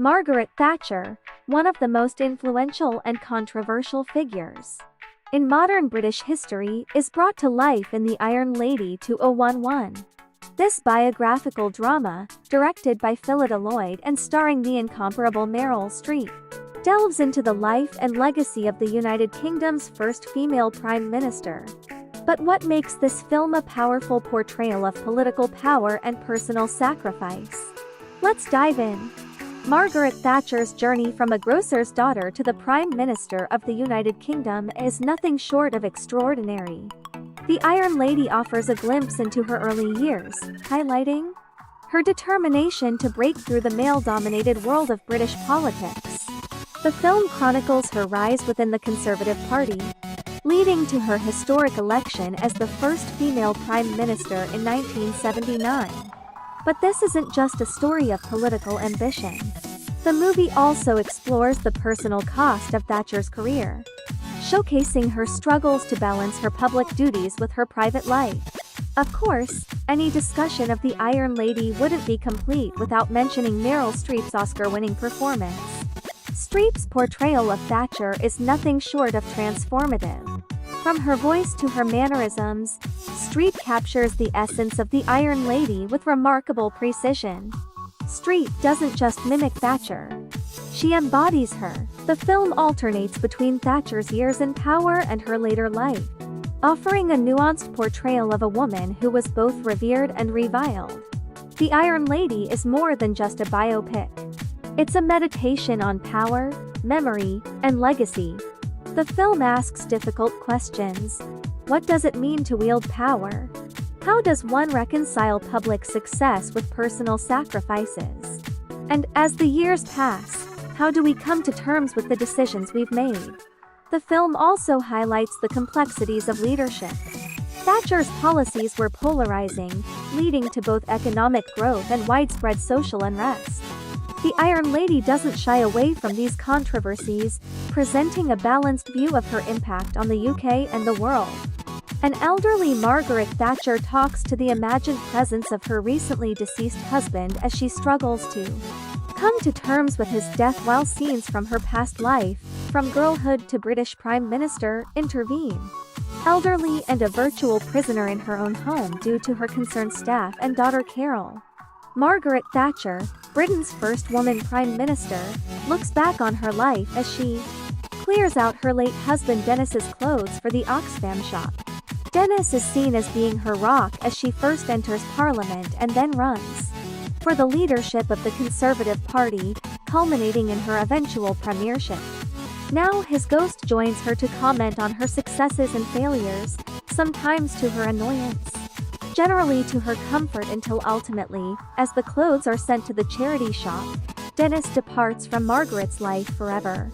Margaret Thatcher, one of the most influential and controversial figures in modern British history, is brought to life in The Iron Lady 2011. This biographical drama, directed by Phyllida Lloyd and starring the incomparable Meryl Streep, delves into the life and legacy of the United Kingdom's first female Prime Minister. But what makes this film a powerful portrayal of political power and personal sacrifice? Let's dive in. Margaret Thatcher's journey from a grocer's daughter to the Prime Minister of the United Kingdom is nothing short of extraordinary. The Iron Lady offers a glimpse into her early years, highlighting her determination to break through the male-dominated world of British politics. The film chronicles her rise within the Conservative Party, leading to her historic election as the first female Prime Minister in 1979. But this isn't just a story of political ambition. The movie also explores the personal cost of Thatcher's career, showcasing her struggles to balance her public duties with her private life. Of course, any discussion of The Iron Lady wouldn't be complete without mentioning Meryl Streep's Oscar-winning performance. Streep's portrayal of Thatcher is nothing short of transformative. From her voice to her mannerisms, Streep captures the essence of the Iron Lady with remarkable precision. Streep doesn't just mimic Thatcher. She embodies her. The film alternates between Thatcher's years in power and her later life, offering a nuanced portrayal of a woman who was both revered and reviled. The Iron Lady is more than just a biopic. It's a meditation on power, memory, and legacy. The film asks difficult questions. What does it mean to wield power? How does one reconcile public success with personal sacrifices? And as the years pass, how do we come to terms with the decisions we've made? The film also highlights the complexities of leadership. Thatcher's policies were polarizing, leading to both economic growth and widespread social unrest. The Iron Lady doesn't shy away from these controversies, presenting a balanced view of her impact on the UK and the world. An elderly Margaret Thatcher talks to the imagined presence of her recently deceased husband as she struggles to come to terms with his death, while scenes from her past life, from girlhood to British Prime Minister, intervene. Elderly and a virtual prisoner in her own home due to her concerned staff and daughter Carol. Margaret Thatcher, Britain's first woman Prime Minister, looks back on her life as she clears out her late husband Dennis's clothes for the Oxfam shop. Dennis is seen as being her rock as she first enters Parliament and then runs for the leadership of the Conservative Party, culminating in her eventual premiership. Now his ghost joins her to comment on her successes and failures, sometimes to her annoyance, generally to her comfort, until ultimately, as the clothes are sent to the charity shop, Dennis departs from Margaret's life forever.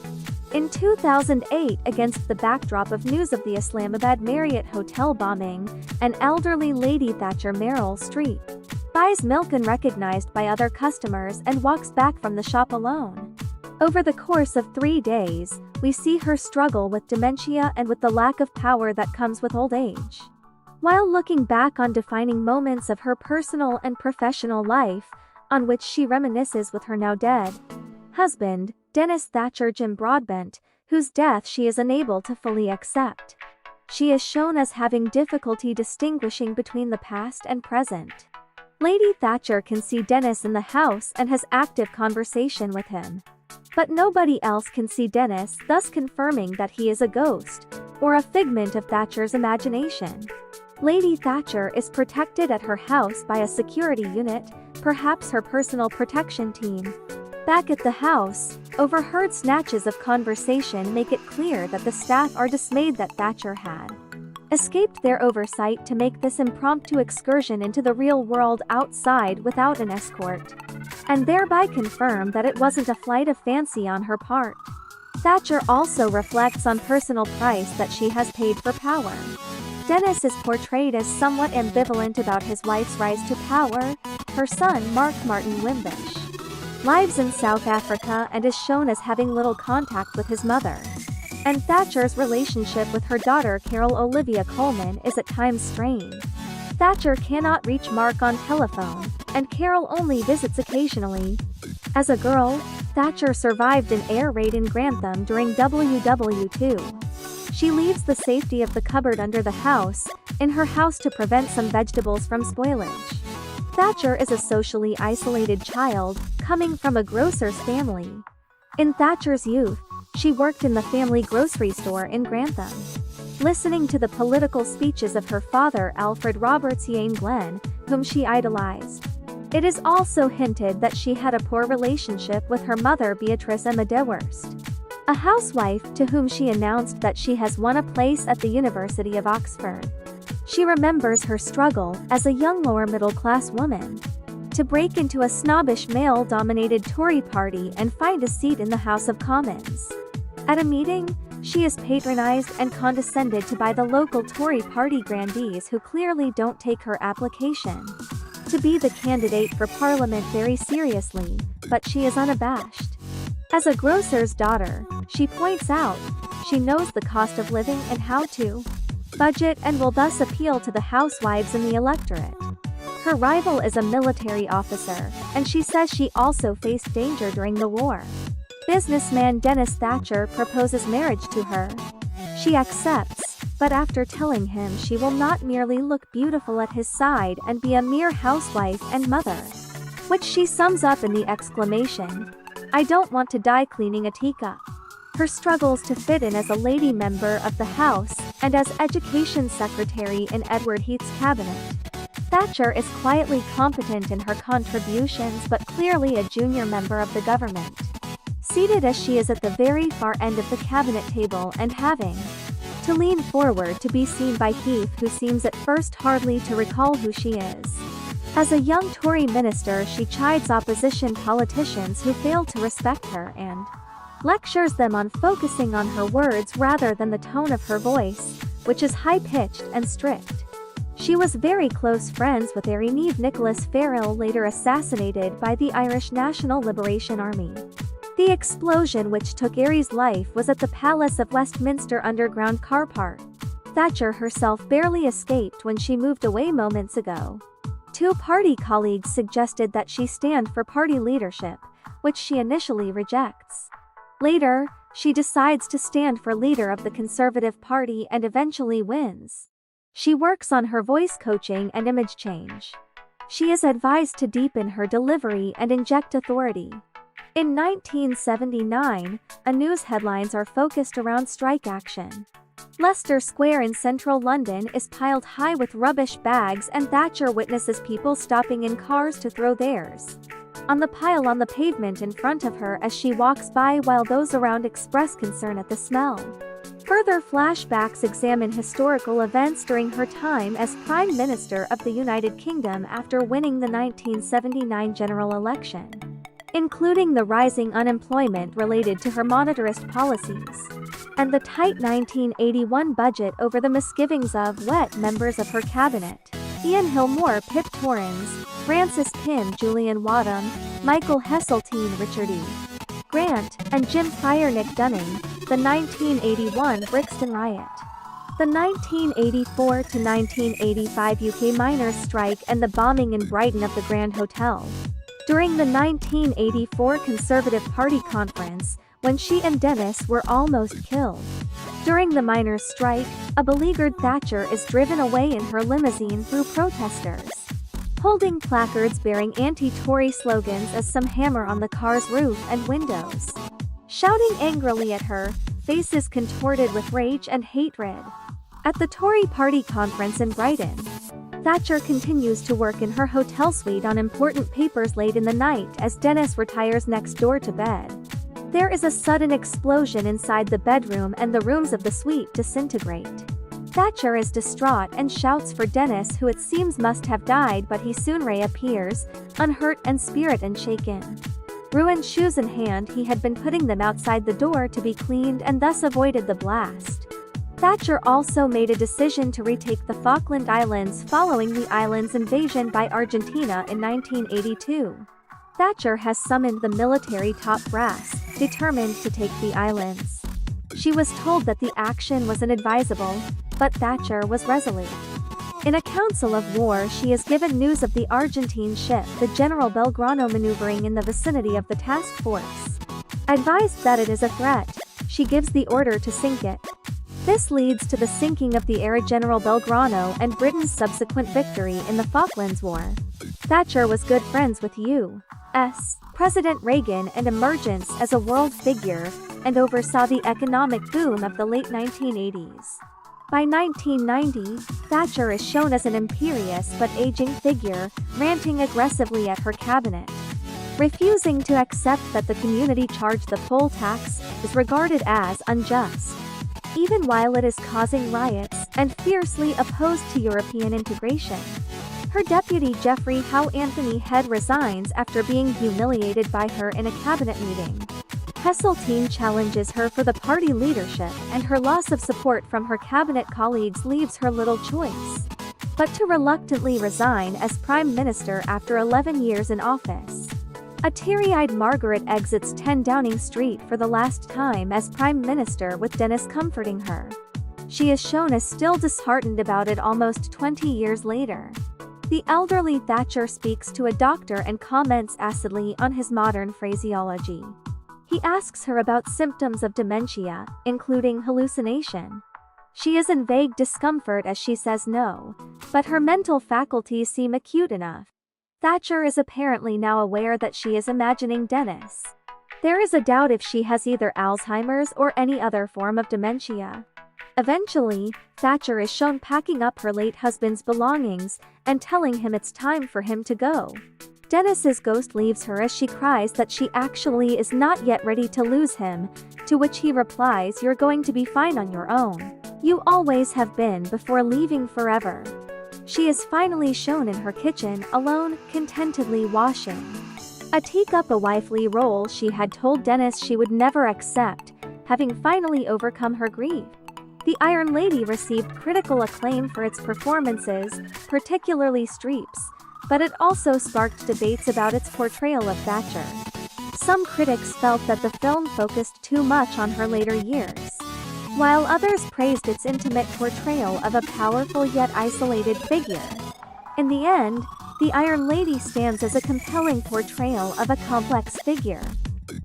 In 2008, against the backdrop of news of the Islamabad Marriott hotel bombing, an elderly Lady Thatcher, Meryl Streep, buys milk unrecognized by other customers and walks back from the shop alone. Over the course of 3 days, we see her struggle with dementia and with the lack of power that comes with old age. While looking back on defining moments of her personal and professional life, on which she reminisces with her now dead husband, Dennis Thatcher, Jim Broadbent, whose death she is unable to fully accept. She is shown as having difficulty distinguishing between the past and present. Lady Thatcher can see Dennis in the house and has active conversation with him. But nobody else can see Dennis, thus confirming that he is a ghost, or a figment of Thatcher's imagination. Lady Thatcher is protected at her house by a security unit, perhaps her personal protection team. Back at the house, overheard snatches of conversation make it clear that the staff are dismayed that Thatcher had escaped their oversight to make this impromptu excursion into the real world outside without an escort, and thereby confirm that it wasn't a flight of fancy on her part. Thatcher also reflects on personal price that she has paid for power. Dennis is portrayed as somewhat ambivalent about his wife's rise to power. Her son, Mark Martin Wimbish, lives in South Africa and is shown as having little contact with his mother. And Thatcher's relationship with her daughter Carol Olivia Coleman is at times strained. Thatcher cannot reach Mark on telephone, and Carol only visits occasionally. As a girl, Thatcher survived an air raid in Grantham during WW2. She leaves the safety of the cupboard under the house, in her house to prevent some vegetables from spoilage. Thatcher is a socially isolated child, coming from a grocer's family. In Thatcher's youth, she worked in the family grocery store in Grantham. Listening to the political speeches of her father Alfred Roberts Yane Glenn, whom she idolized. It is also hinted that she had a poor relationship with her mother Beatrice Emma Dewhurst, a housewife to whom she announced that she has won a place at the University of Oxford. She remembers her struggle, as a young lower-middle-class woman, to break into a snobbish male-dominated Tory party and find a seat in the House of Commons. At a meeting, she is patronized and condescended to by the local Tory party grandees who clearly don't take her application to be the candidate for Parliament very seriously, but she is unabashed. As a grocer's daughter, she points out, she knows the cost of living and how to budget and will thus appeal to the housewives in the electorate. Her rival is a military officer, and she says she also faced danger during the war. Businessman Dennis Thatcher proposes marriage to her. She accepts, but after telling him she will not merely look beautiful at his side and be a mere housewife and mother, which she sums up in the exclamation, "I don't want to die cleaning a teacup." Her struggles to fit in as a lady member of the House, and as Education Secretary in Edward Heath's cabinet. Thatcher is quietly competent in her contributions but clearly a junior member of the government. Seated as she is at the very far end of the cabinet table and having to lean forward to be seen by Heath, who seems at first hardly to recall who she is. As a young Tory minister, she chides opposition politicians who fail to respect her and lectures them on focusing on her words rather than the tone of her voice, which is high-pitched and strict. She was very close friends with Niamh Nicholas Farrell, later assassinated by the Irish National Liberation Army. The explosion which took Aries' life was at the Palace of Westminster underground car park. Thatcher herself barely escaped when she moved away moments ago. Two party colleagues suggested that she stand for party leadership, which she initially rejects. Later, she decides to stand for leader of the Conservative Party and eventually wins. She works on her voice coaching and image change. She is advised to deepen her delivery and inject authority. In 1979, news headlines are focused around strike action. Leicester Square in central London is piled high with rubbish bags, and Thatcher witnesses people stopping in cars to throw theirs on the pile on the pavement in front of her as she walks by, while those around express concern at the smell. Further flashbacks examine historical events during her time as Prime Minister of the United Kingdom after winning the 1979 general election, including the rising unemployment related to her monetarist policies, and the tight 1981 budget over the misgivings of wet members of her cabinet: Ian Hill-Moore, Pip Torrens, Francis Pym, Julian Wadham, Michael Heseltine, Richard E. Grant, and Jim Pryor, Nick Dunning. The 1981 Brixton riot. The 1984 to 1985 UK miners' strike and the bombing in Brighton of the Grand Hotel. During the 1984 Conservative Party conference, when she and Dennis were almost killed. During the miners' strike, a beleaguered Thatcher is driven away in her limousine through protesters, holding placards bearing anti-Tory slogans as some hammer on the car's roof and windows, shouting angrily at her, faces contorted with rage and hatred. At the Tory party conference in Brighton, Thatcher continues to work in her hotel suite on important papers late in the night as Dennis retires next door to bed. There is a sudden explosion inside the bedroom and the rooms of the suite disintegrate. Thatcher is distraught and shouts for Dennis, who it seems must have died, but he soon reappears, unhurt and spirit unshaken. Ruined shoes in hand, he had been putting them outside the door to be cleaned and thus avoided the blast. Thatcher also made a decision to retake the Falkland Islands following the island's invasion by Argentina in 1982. Thatcher has summoned the military top brass, determined to take the islands. She was told that the action was inadvisable, but Thatcher was resolute. In a council of war, she is given news of the Argentine ship, the General Belgrano, maneuvering in the vicinity of the task force. Advised that it is a threat, she gives the order to sink it. This leads to the sinking of the General Belgrano and Britain's subsequent victory in the Falklands War. Thatcher was good friends with U.S. President Reagan and emergence as a world figure, and oversaw the economic boom of the late 1980s. By 1990, Thatcher is shown as an imperious but aging figure, ranting aggressively at her cabinet. Refusing to accept that the community charged the poll tax is regarded as unjust, even while it is causing riots, and fiercely opposed to European integration. Her deputy Geoffrey Howe Anthony Head resigns after being humiliated by her in a cabinet meeting. Heseltine challenges her for the party leadership, and her loss of support from her cabinet colleagues leaves her little choice but to reluctantly resign as Prime Minister after 11 years in office. A teary-eyed Margaret exits 10 Downing Street for the last time as Prime Minister, with Dennis comforting her. She is shown as still disheartened about it almost 20 years later. The elderly Thatcher speaks to a doctor and comments acidly on his modern phraseology. He asks her about symptoms of dementia, including hallucination. She is in vague discomfort as she says no, but her mental faculties seem acute enough. Thatcher is apparently now aware that she is imagining Dennis. There is a doubt if she has either Alzheimer's or any other form of dementia. Eventually, Thatcher is shown packing up her late husband's belongings and telling him it's time for him to go. Dennis's ghost leaves her as she cries that she actually is not yet ready to lose him, to which he replies, "You're going to be fine on your own. You always have been," before leaving forever. She is finally shown in her kitchen, alone, contentedly washing a teacup, a wifely role she had told Dennis she would never accept, having finally overcome her grief. The Iron Lady received critical acclaim for its performances, particularly Streep's, but it also sparked debates about its portrayal of Thatcher. Some critics felt that the film focused too much on her later years, while others praised its intimate portrayal of a powerful yet isolated figure. In the end, the Iron Lady stands as a compelling portrayal of a complex figure,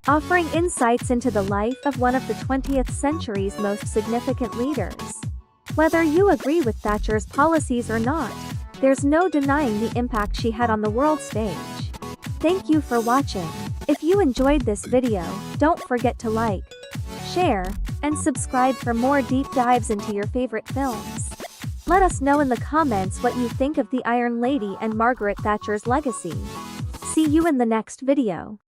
offering insights into the life of one of the 20th century's most significant leaders. Whether you agree with Thatcher's policies or not, there's no denying the impact she had on the world stage. Thank you for watching. If you enjoyed this video, don't forget to like, share, and subscribe for more deep dives into your favorite films. Let us know in the comments what you think of the Iron Lady and Margaret Thatcher's legacy. See you in the next video.